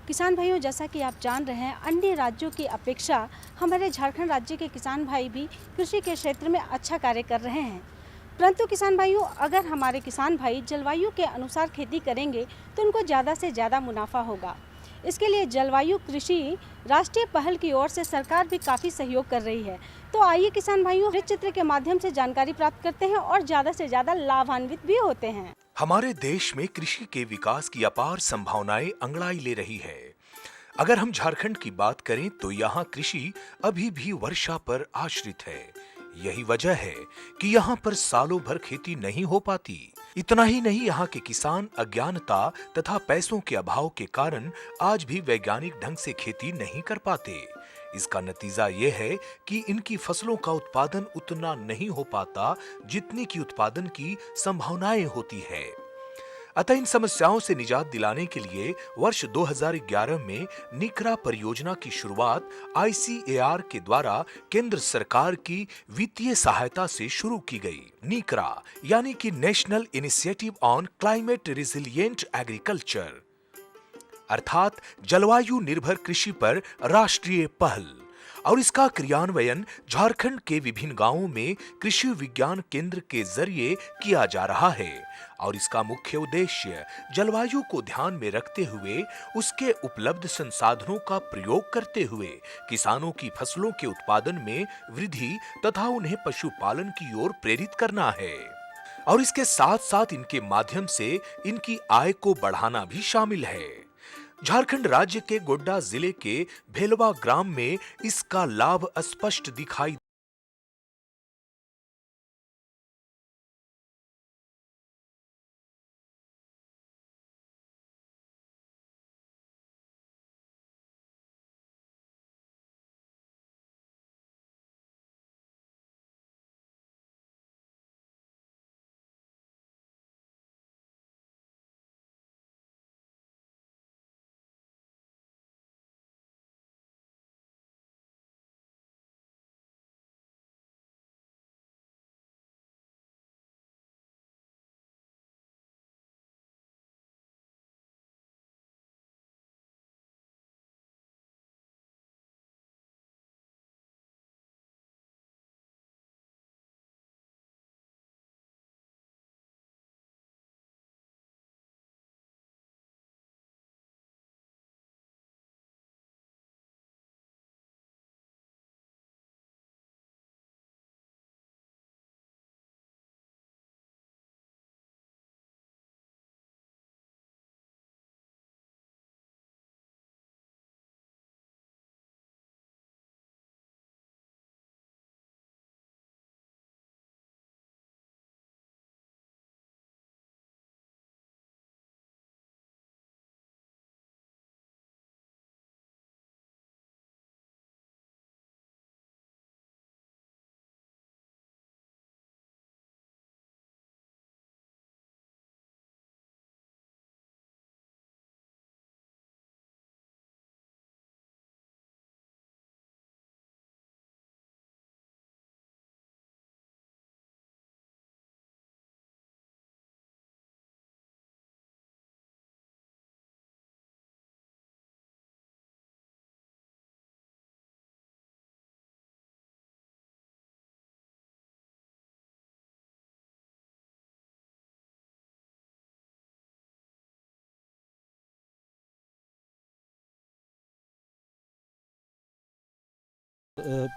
किसान भाइयों, जैसा कि आप जान रहे हैं, अन्य राज्यों की अपेक्षा हमारे झारखंड राज्य के किसान भाई भी कृषि के क्षेत्र में अच्छा कार्य कर रहे हैं। परंतु किसान भाइयों, अगर हमारे किसान भाई जलवायु के अनुसार खेती करेंगे तो उनको ज़्यादा से ज़्यादा मुनाफा होगा। इसके लिए जलवायु कृषि राष्ट्रीय पहल की ओर से सरकार भी काफ़ी सहयोग कर रही है। तो आइए किसान भाइयों, इस चित्र के माध्यम से जानकारी प्राप्त करते हैं और ज़्यादा से ज़्यादा लाभान्वित भी होते हैं। हमारे देश में कृषि के विकास की अपार संभावनाएं अंगड़ाई ले रही है। अगर हम झारखंड की बात करें तो यहाँ कृषि अभी भी वर्षा पर आश्रित है। यही वजह है कि यहाँ पर सालों भर खेती नहीं हो पाती। इतना ही नहीं, यहाँ के किसान अज्ञानता तथा पैसों के अभाव के कारण आज भी वैज्ञानिक ढंग से खेती नहीं कर पाते। इसका नतीजा ये है कि इनकी फसलों का उत्पादन उतना नहीं हो पाता जितनी की उत्पादन की संभावनाएं होती है। अतः इन समस्याओं से निजात दिलाने के लिए वर्ष 2011 में निकरा परियोजना की शुरुआत ICAR के द्वारा केंद्र सरकार की वित्तीय सहायता से शुरू की गई। निकरा यानी कि national initiative on climate resilient agriculture, अर्थात जलवायु निर्भर कृषि पर राष्ट्रीय पहल। और इसका क्रियान्वयन झारखंड के विभिन्न गांवों में कृषि विज्ञान केंद्र के जरिए किया जा रहा है। और इसका मुख्य उद्देश्य जलवायु को ध्यान में रखते हुए उसके उपलब्ध संसाधनों का प्रयोग करते हुए किसानों की फसलों के उत्पादन में वृद्धि तथा उन्हें पशुपालन की ओर प्रेरित करना है। और इसके साथ साथ इनके माध्यम से इनकी आय को बढ़ाना भी शामिल है। झारखंड राज्य के गोड्डा जिले के भेलवा ग्राम में इसका लाभ स्पष्ट दिखाई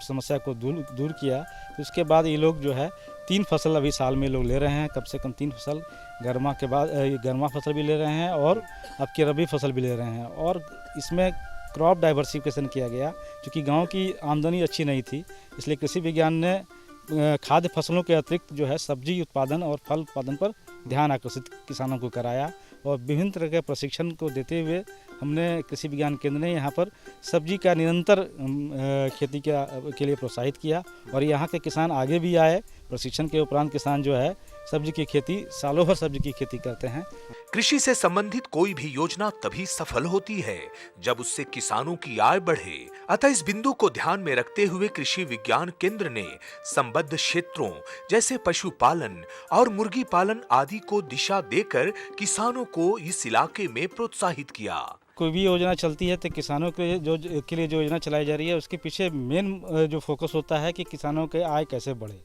समस्या को दूर दूर किया। तो उसके बाद ये लोग जो है 3 फसल अभी साल में लोग ले रहे हैं, कम से कम 3 फसल गर्मा के बाद गर्मा फसल भी ले रहे हैं और अब की रबी फसल भी ले रहे हैं। और इसमें क्रॉप डाइवर्सिफिकेशन किया गया, क्योंकि गांव की आमदनी अच्छी नहीं थी, इसलिए कृषि विज्ञान ने खाद्य फसलों के अतिरिक्त जो है सब्जी उत्पादन और फल उत्पादन पर ध्यान आकर्षित किसानों को कराया। और विभिन्न तरह के प्रशिक्षण को देते हुए हमने कृषि विज्ञान केंद्र ने यहाँ पर सब्जी का निरंतर खेती के लिए प्रोत्साहित किया और यहाँ के किसान आगे भी आए प्रशिक्षण के उपरांत किसान जो है सब्जी की खेती, सालों भर सब्जी की खेती करते हैं। कृषि से संबंधित कोई भी योजना तभी सफल होती है जब उससे किसानों की आय बढ़े। अतः इस बिंदु को ध्यान में रखते हुए कृषि विज्ञान केंद्र ने संबद्ध क्षेत्रों जैसे पशुपालन और मुर्गी पालन आदि को दिशा देकर किसानों को इस इलाके में प्रोत्साहित किया। कोई भी योजना चलती है तो किसानों के लिए जो योजना चलाई जा रही है उसके पीछे मेन जो फोकस होता है कि किसानों के आय कैसे बढ़े।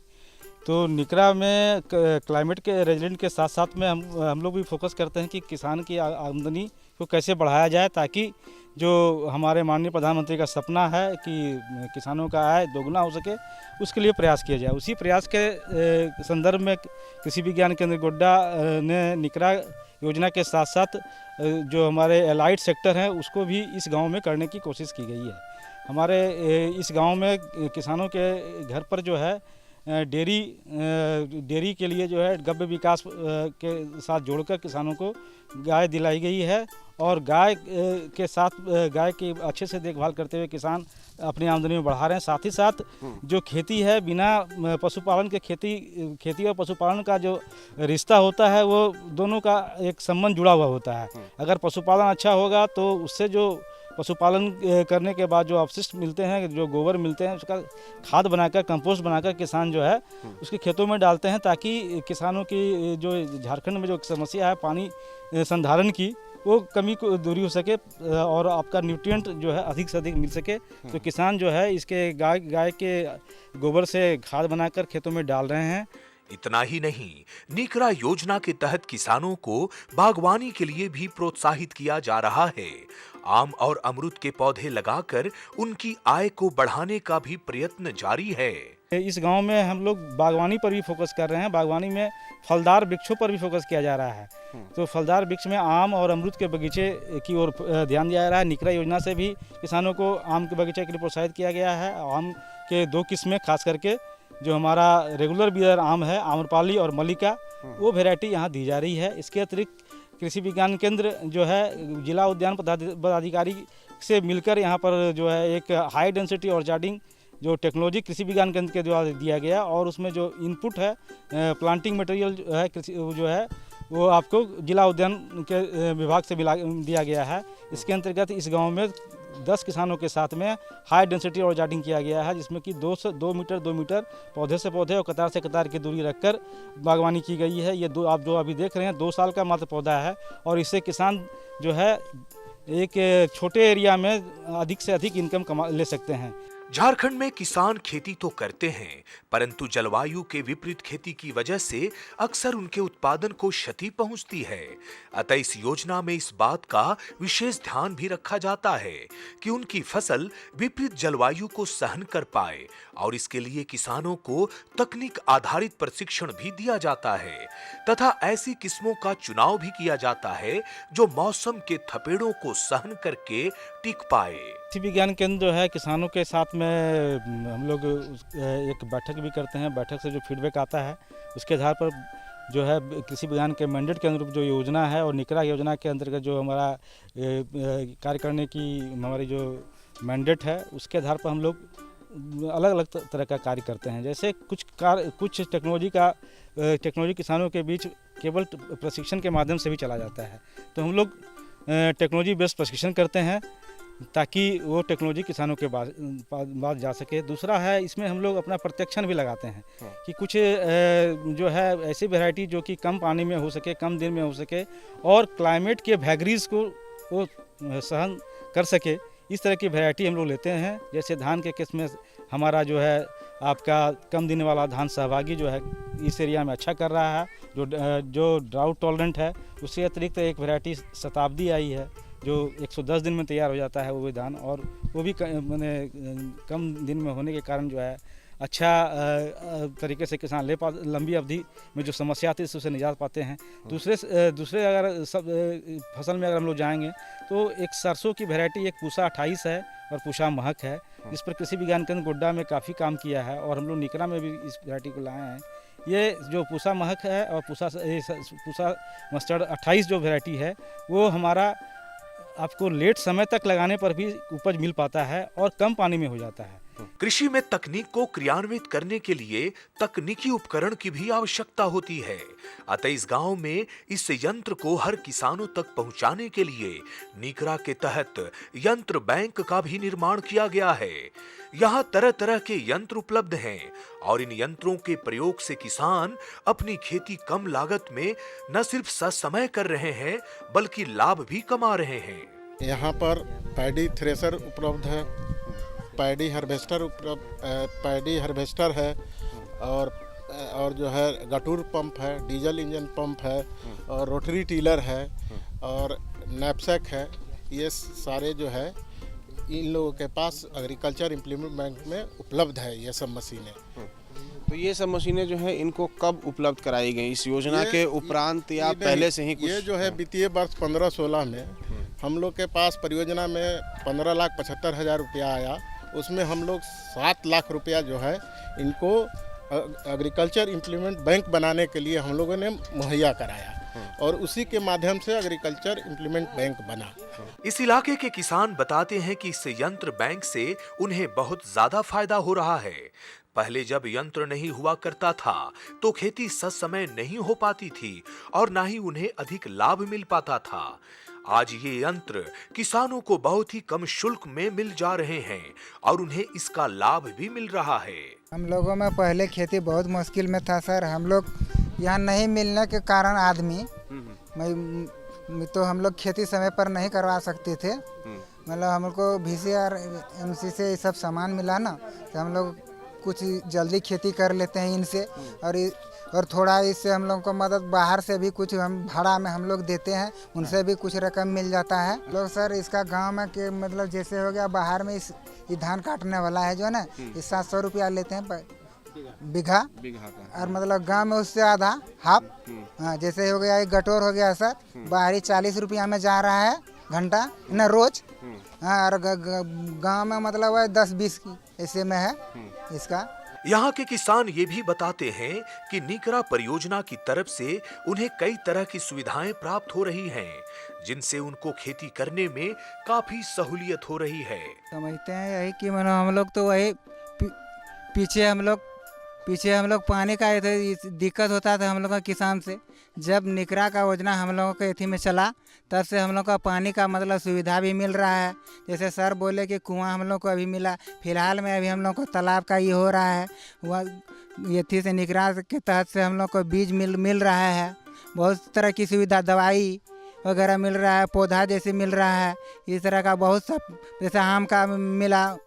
तो निकरा में क्लाइमेट के रेजिलेंट के साथ साथ में हम लोग भी फोकस करते हैं कि किसान की आमदनी को कैसे बढ़ाया जाए, ताकि जो हमारे माननीय प्रधानमंत्री का सपना है कि किसानों का आय दोगुना हो सके, उसके लिए प्रयास किया जाए। उसी प्रयास के संदर्भ में कृषि विज्ञान केंद्र गोड्डा ने निकरा योजना के साथ साथ जो हमारे एलाइड सेक्टर हैं उसको भी इस गांव में करने की कोशिश की गई है। हमारे इस गांव में किसानों के घर पर जो है डेयरी के लिए जो है गव्य विकास के साथ जोड़कर किसानों को गाय दिलाई गई है, और गाय के साथ गाय की अच्छे से देखभाल करते हुए किसान अपनी आमदनी में बढ़ा रहे हैं। साथ ही साथ जो खेती है, बिना पशुपालन के खेती और पशुपालन का जो रिश्ता होता है वो दोनों का एक संबंध जुड़ा हुआ होता है। अगर पशुपालन अच्छा होगा तो उससे जो पशुपालन करने के बाद जो अवशिष्ट मिलते हैं, जो गोबर मिलते हैं, उसका खाद बनाकर, कंपोस्ट बनाकर किसान जो है उसके खेतों में डालते हैं, ताकि किसानों की जो झारखंड में जो समस्या है पानी संधारण की, वो कमी को दूरी हो सके और आपका न्यूट्रिएंट जो है अधिक से अधिक मिल सके। तो किसान जो है इसके गाय के गोबर से खाद बनाकर खेतों में डाल रहे हैं। इतना ही नहीं, निकरा योजना के तहत किसानों को बागवानी के लिए भी प्रोत्साहित किया जा रहा है। आम और अमरूद के पौधे लगाकर उनकी आय को बढ़ाने का भी प्रयत्न जारी है। इस गांव में हम लोग बागवानी पर भी फोकस कर रहे हैं। बागवानी में फलदार वृक्षों पर भी फोकस किया जा रहा है। तो फलदार वृक्ष में आम और अमरूद के बगीचे की ओर ध्यान दिया जा रहा है। निकरा योजना से भी किसानों को आम के बगीचे के लिए प्रोत्साहित किया गया है। आम के 2 किस्में, खास करके जो हमारा रेगुलर बियर आम है, आम्रपाली और मल्लिका, वो वैरायटी यहाँ दी जा रही है। इसके अतिरिक्त कृषि विज्ञान केंद्र जो है जिला उद्यान पदाधिकारी से मिलकर यहाँ पर जो है एक हाई डेंसिटी ऑर्चार्डिंग जो टेक्नोलॉजी कृषि विज्ञान केंद्र के द्वारा दिया गया, और उसमें जो इनपुट है प्लांटिंग मटेरियल जो है कृषि जो है वो आपको जिला उद्यान के विभाग से दिया गया है। इसके अंतर्गत इस गांव में 10 किसानों के साथ में हाई डेंसिटी ऑर्चार्डिंग किया गया है, जिसमें कि 2 मीटर पौधे से पौधे और कतार से कतार की दूरी रखकर बागवानी की गई है। ये आप जो अभी देख रहे हैं 2 साल का मात्र पौधा है, और इससे किसान जो है एक छोटे एरिया में अधिक से अधिक इनकम ले सकते हैं। झारखंड में किसान खेती तो करते हैं, परंतु जलवायु के विपरीत खेती की वजह से अक्सर उनके उत्पादन को क्षति पहुंचती है। अतः इस योजना में इस बात का विशेष ध्यान भी रखा जाता है कि उनकी फसल विपरीत जलवायु को सहन कर पाए, और इसके लिए किसानों को तकनीक आधारित प्रशिक्षण भी दिया जाता है तथा ऐसी किस्मों का चुनाव भी किया जाता है जो मौसम के थपेड़ों को सहन करके टिक पाए। कृषि विज्ञान केंद्र जो है किसानों के साथ में हम लोग एक बैठक भी करते हैं। बैठक से जो फीडबैक आता है उसके आधार पर जो है कृषि विज्ञान के मैंडेट के अनुरूप जो योजना है और निकरा योजना के अंतर्गत जो हमारा कार्य करने की हमारी जो मैंडेट है उसके आधार पर हम लोग अलग अलग तरह का कार्य करते हैं। जैसे कुछ टेक्नोलॉजी किसानों के बीच केवल प्रशिक्षण के माध्यम से भी चला जाता है। तो हम लोग टेक्नोलॉजी बेस्ड प्रशिक्षण करते हैं ताकि वो टेक्नोलॉजी किसानों के पास जा सके। दूसरा है इसमें हम लोग अपना प्रत्यक्षण भी लगाते हैं कि कुछ जो है ऐसी वैरायटी जो कि कम पानी में हो सके, कम दिन में हो सके और क्लाइमेट के वैगरीज को वो सहन कर सके, इस तरह की वैरायटी हम लोग लेते हैं। जैसे धान के केस में हमारा जो है आपका कम दिन वाला धान सहभागी जो है इस एरिया में अच्छा कर रहा है, जो ड्राउट टॉलरेंट है। उसके अतिरिक्त एक वैरायटी शताब्दी आई है जो 110 दिन में तैयार हो जाता है वो भी धान, और वो भी मैंने कम दिन में होने के कारण जो है अच्छा तरीके से किसान लंबी अवधि में जो समस्या आती है उससे निजात पाते हैं। दूसरे अगर सब फसल में अगर हम लोग जाएंगे तो एक सरसों की वैरायटी एक पूसा 28 है और पूसा महक है, जिस पर कृषि विज्ञान केंद्र गोड्डा में काफ़ी काम किया है और हम लोग निकरा में भी इस वैरायटी को लाए हैं। ये जो पूसा महक है और पूसा मस्टर्ड 28 जो वैरायटी है वो हमारा आपको लेट समय तक लगाने पर भी उपज मिल पाता है और कम पानी में हो जाता है। कृषि में तकनीक को क्रियान्वित करने के लिए तकनीकी उपकरण की भी आवश्यकता होती है। अतः इस गांव में इस यंत्र को हर किसानों तक पहुंचाने के लिए नीकरा के तहत यंत्र बैंक का भी निर्माण किया गया है। यहाँ तरह तरह के यंत्र उपलब्ध हैं और इन यंत्रों के प्रयोग से किसान अपनी खेती कम लागत में न सिर्फ ससमय कर रहे हैं बल्कि लाभ भी कमा रहे हैं। यहाँ पर पैडी थ्रेशर उपलब्ध है, पैडी हार्वेस्टर है और जो है गटूर पंप है, डीजल इंजन पंप है और रोटरी टीलर है और नैपसैक है। ये सारे जो है इन लोगों के पास एग्रीकल्चर इम्प्लीमेंट बैंक में उपलब्ध है ये सब मशीनें। तो ये सब मशीनें जो है इनको कब उपलब्ध कराई गई, इस योजना के उपरांत या पहले से ही कुछ? ये जो है वित्तीय वर्ष 15-16 में हम लोग के पास परियोजना में 15,75,000 रुपया आया। उसमें हम लोग 7 लाख रुपया जो है इनको एग्रीकल्चर इम्प्लीमेंट बैंक बनाने के लिए हम लोगों ने मुहैया कराया और उसी के माध्यम से एग्रीकल्चर इम्प्लीमेंट बैंक बना। इस इलाके के किसान बताते हैं कि इस यंत्र बैंक से उन्हें बहुत ज्यादा फायदा हो रहा है। पहले जब यंत्र नहीं हुआ करता था तो खेती ससमय नहीं हो पाती थी और ना ही उन्हें अधिक लाभ मिल पाता था। आज ये यंत्र किसानों को बहुत ही कम शुल्क में मिल जा रहे हैं और उन्हें इसका लाभ भी मिल रहा है। हम लोगों में पहले खेती बहुत मुश्किल में था सर। हम लोग यहाँ नहीं मिलने के कारण आदमी तो हम लोग खेती समय पर नहीं करवा सकते थे। मतलब हमको VCR MC से ये सब सामान मिला ना तो हम लोग कुछ जल्दी खेती कर लेते हैं इनसे और थोड़ा इससे हम लोग को मदद बाहर से भी कुछ हम भाड़ा में हम लोग देते हैं, उनसे भी कुछ रकम मिल जाता है। लोग सर इसका गांव में के मतलब जैसे हो गया बाहर में ये धान काटने वाला है जो है ना ये 700 रुपया लेते हैं बीघा का और मतलब गांव में उससे आधा हाफ। हाँ जैसे हो गया एक गटोर हो गया सर बाहरी 40 रुपया में जा रहा है घंटा न रोज। हाँ और गांव में मतलब है 10-20 की ऐसे में है इसका। यहाँ के किसान ये भी बताते हैं कि नीकरा परियोजना की तरफ से उन्हें कई तरह की सुविधाएं प्राप्त हो रही हैं, जिनसे उनको खेती करने में काफी सहूलियत हो रही है। समझते हैं यही कि हम लोग तो वही पीछे हम लोग पानी का दिक्कत होता था हम लोग का किसान से। जब नीकरा का योजना हम लोगों के एथी में चला तब से हम लोग का पानी का मतलब सुविधा भी मिल रहा है। जैसे सर बोले कि कुआं हम लोग को अभी मिला, फिलहाल में अभी हम लोग को तालाब का ये हो रहा है। वह एथी से नीकरा के तहत से हम लोग को बीज मिल रहा है। बहुत तरह की सुविधा दवाई वगैरह मिल रहा है, पौधा जैसे मिल रहा है। इस तरह का बहुत सब जैसे आम का मिला,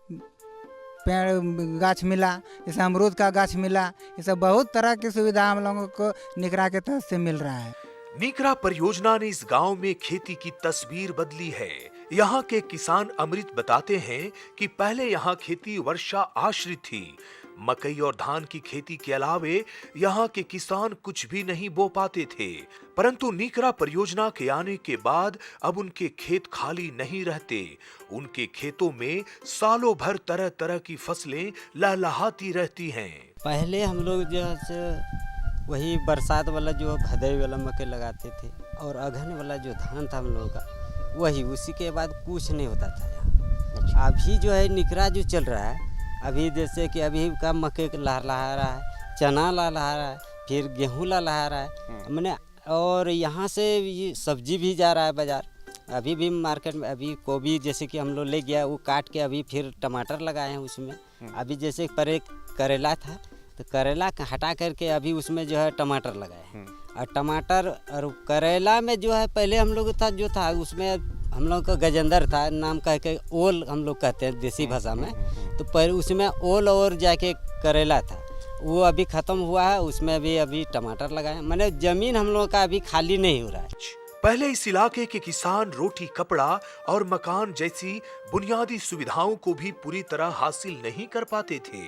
पेड़ गाछ मिला, जैसे अमरूद का गाछ मिला, ये सब बहुत तरह की सुविधा हम लोगों को नीकरा के तहत से मिल रहा है। नीकरा परियोजना ने इस गांव में खेती की तस्वीर बदली है। यहाँ के किसान अमृत बताते हैं कि पहले यहाँ खेती वर्षा आश्रित थी। मकई और धान की खेती के अलावे यहाँ के किसान कुछ भी नहीं बो पाते थे, परंतु नीकरा परियोजना के आने के बाद अब उनके खेत खाली नहीं रहते। उनके खेतों में सालों भर तरह तरह की फसलें लहलहाती रहती हैं। पहले हम लोग जो वही बरसात वाला जो भदई वाला मकई लगाते थे और अगहन वाला जो धान था हम लोगों का वही, उसी के बाद कुछ नहीं होता था यहाँ। अभी जो है नीकरा जो चल रहा है, अभी जैसे कि अभी का मकई लहलहा रहा है, चना लहलहा रहा है, फिर गेहूँ लहलहा रहा है मैंने, और यहाँ से ये सब्जी भी जा रहा है बाज़ार। अभी भी मार्केट में अभी गोभी जैसे कि हम लोग ले गया वो काट के अभी फिर टमाटर लगाए हैं उसमें। अभी जैसे पर करेला था तो करेला हटा करके अभी उसमें जो है टमाटर लगाए हैं। और टमाटर और करेला में जो है पहले हम लोग जो था उसमें हम लोग का गजेंद्र था नाम कह के, ओल हम लोग कहते हैं देसी भाषा में। तो पहले उसमें ओल और जाके करेला था, वो अभी ख़त्म हुआ है, उसमें भी अभी टमाटर लगाए। मैंने ज़मीन हम लोग का अभी खाली नहीं हो रहा है। पहले इस इलाके के किसान रोटी, कपड़ा और मकान जैसी बुनियादी सुविधाओं को भी पूरी तरह हासिल नहीं कर पाते थे,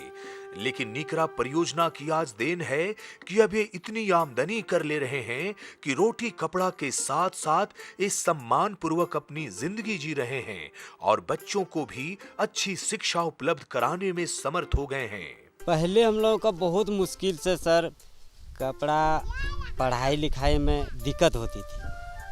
लेकिन नीकरा परियोजना की आज देन है कि अब ये इतनी आमदनी कर ले रहे हैं कि रोटी कपड़ा के साथ साथ इस सम्मान पूर्वक अपनी जिंदगी जी रहे हैं और बच्चों को भी अच्छी शिक्षा उपलब्ध कराने में समर्थ हो गए हैं। पहले हम लोगों का बहुत मुश्किल से सर कपड़ा पढ़ाई लिखाई में दिक्कत होती थी।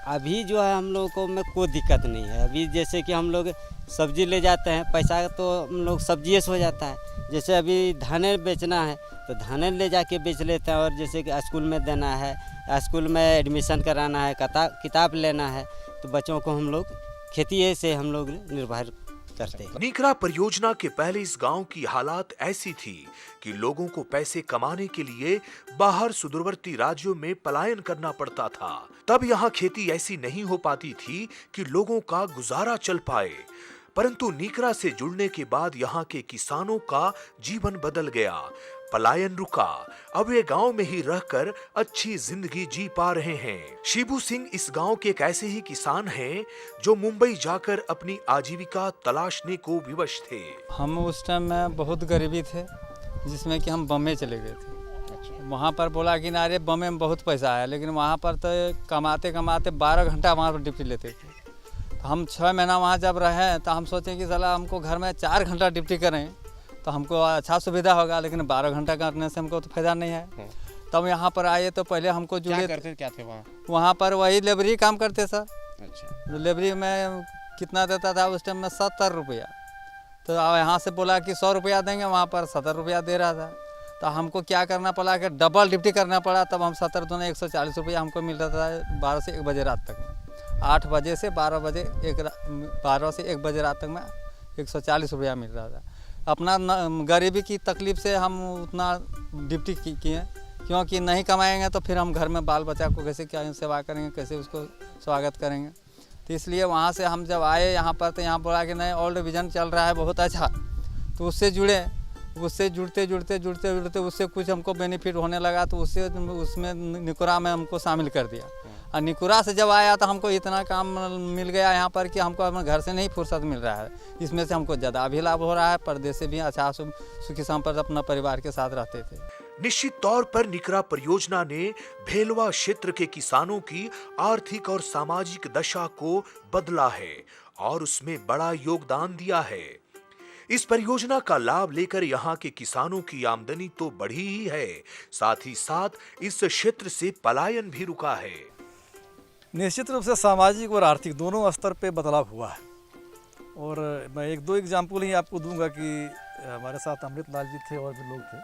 अभी जो है हम लोगों को में कोई दिक्कत नहीं है। अभी जैसे कि हम लोग सब्जी ले जाते हैं, पैसा तो हम लोग सब्जी से हो जाता है, जैसे अभी धाने बेचना है तो धाने ले जाके बेच लेते हैं, और जैसे कि स्कूल में देना है, स्कूल में एडमिशन कराना है, किताब लेना है, तो बच्चों को हम लोग खेती से हम लोग निर्भर करते हैं। नीकरा परियोजना के पहले इस गांव की हालात ऐसी थी कि लोगों को पैसे कमाने के लिए बाहर सुदूरवर्ती राज्यों में पलायन करना पड़ता था। तब यहाँ खेती ऐसी नहीं हो पाती थी कि लोगों का गुजारा चल पाए, परंतु नीकरा से जुड़ने के बाद यहाँ के किसानों का जीवन बदल गया, पलायन रुका। अब वे गांव में ही रहकर अच्छी जिंदगी जी पा रहे हैं। शिबू सिंह इस गांव के एक ऐसे ही किसान हैं जो मुंबई जाकर अपनी आजीविका तलाशने को विवश थे। हम उस टाइम में बहुत गरीबी थे, जिसमें कि हम बम्बई चले गए थे। वहाँ पर बोला कि नारे बम्बई में बहुत पैसा आया, लेकिन वहाँ पर तो कमाते कमाते 12 घंटा वहाँ पर ड्यूटी लेते थे। तो हम 6 महीना वहाँ जब रहे तो हम सोचे कि साला हमको घर में 4 घंटा ड्यूटी करें तो हमको अच्छा सुविधा होगा, लेकिन 12 घंटा करने से हमको तो फायदा नहीं है। तब यहाँ पर आए तो पहले हमको जुड़े क्या थे वहाँ पर वही लेबरी काम करते सर। अच्छा। लेबरी में कितना देता था उस टाइम में 70 रुपया, तो यहाँ से बोला कि 100 रुपया देंगे, वहाँ पर 70 रुपया दे रहा था। तो हमको क्या करना पड़ा कि डबल ड्यूटी करना पड़ा, तब हम 70 दूना 140 रुपया हमको मिल रहा था 12 से 1 बजे रात तक में। 8 बजे से 12 बजे 12 से 1 बजे रात तक में 140 रुपया मिल रहा था। अपना गरीबी की तकलीफ से हम उतना ड्यूटी किए, क्योंकि नहीं कमाएंगे तो फिर हम घर में बाल बच्चा को कैसे क्या सेवा करेंगे, कैसे उसको स्वागत करेंगे। तो इसलिए वहाँ से हम जब आए यहाँ पर तो यहाँ बोला कि नहीं ओल्ड विजन चल रहा है बहुत अच्छा, तो उससे जुड़े। उससे जुड़ते उससे कुछ हमको बेनिफिट होने लगा, तो उसमें निकुरा में हमको शामिल कर दिया। और निकुरा से जब आया तो हमको इतना काम मिल गया यहाँ पर कि हमको अपने घर से नहीं फुर्सत मिल रहा है। इसमें से हमको ज़्यादा भी लाभ हो रहा है, परदेश से भी अच्छा सुखी संपन्न अपना परिवार के साथ रहते थे। निश्चित तौर पर नीकरा परियोजना ने भेलवा क्षेत्र के किसानों की आर्थिक और सामाजिक दशा को बदला है और उसमें बड़ा योगदान दिया है। इस परियोजना का लाभ लेकर यहाँ के किसानों की आमदनी तो बढ़ी ही है, साथ ही साथ इस क्षेत्र से पलायन भी रुका है। निश्चित रूप से सामाजिक और आर्थिक दोनों स्तर पे बदलाव हुआ है। और मैं 1-2 एग्जाम्पल ही आपको दूंगा कि हमारे साथ अमृत लाल जी थे और भी लोग थे,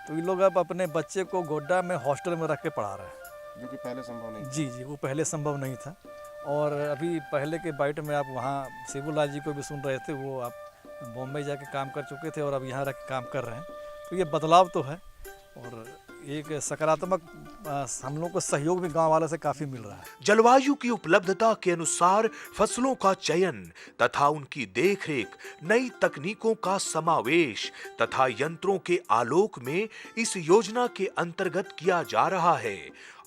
तो ये लोग अब अपने बच्चे को गोड्डा में हॉस्टल में रख के पढ़ा रहे हैं, जो कि पहले संभव नहीं। जी, वो पहले संभव नहीं था। और अभी पहले के बाइट में आप वहाँ शिबू लाल जी को भी सुन रहे थे, वो आप बॉम्बे जाके काम कर चुके थे और अब यहाँ रह के काम कर रहे हैं। तो ये बदलाव तो है और एक सकारात्मक हम लोग को सहयोग भी गांव वालों से काफी मिल रहा है। जलवायु की उपलब्धता के अनुसार फसलों का चयन तथा उनकी देखरेख, नई तकनीकों का समावेश तथा यंत्रों के आलोक में इस योजना के अंतर्गत किया जा रहा है।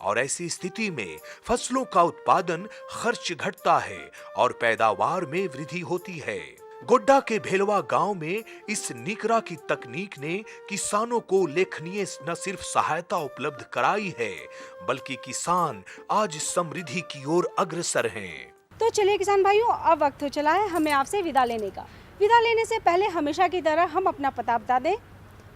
और ऐसी स्थिति में फसलों का उत्पादन खर्च घटता है और पैदावार में वृद्धि होती है। गोड्डा के भेलवा गांव में इस नीकरा की तकनीक ने किसानों को उल्लेखनीय न सिर्फ सहायता उपलब्ध कराई है, बल्कि किसान आज समृद्धि की ओर अग्रसर हैं। तो चलिए किसान भाइयों, अब वक्त हो चला है हमें आपसे विदा लेने का। विदा लेने से पहले हमेशा की तरह हम अपना पता बता दें।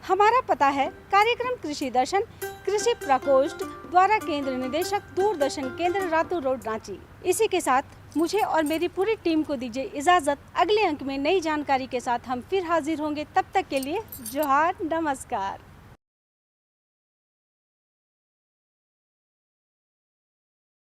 हमारा पता है कार्यक्रम कृषि दर्शन, कृषि प्रकोष्ठ द्वारा केंद्र निदेशक, दूरदर्शन केंद्र, रातू रोड, रांची। इसी के साथ मुझे और मेरी पूरी टीम को दीजिए इजाज़त। अगले अंक में नई जानकारी के साथ हम फिर हाजिर होंगे। तब तक के लिए जोहार, नमस्कार।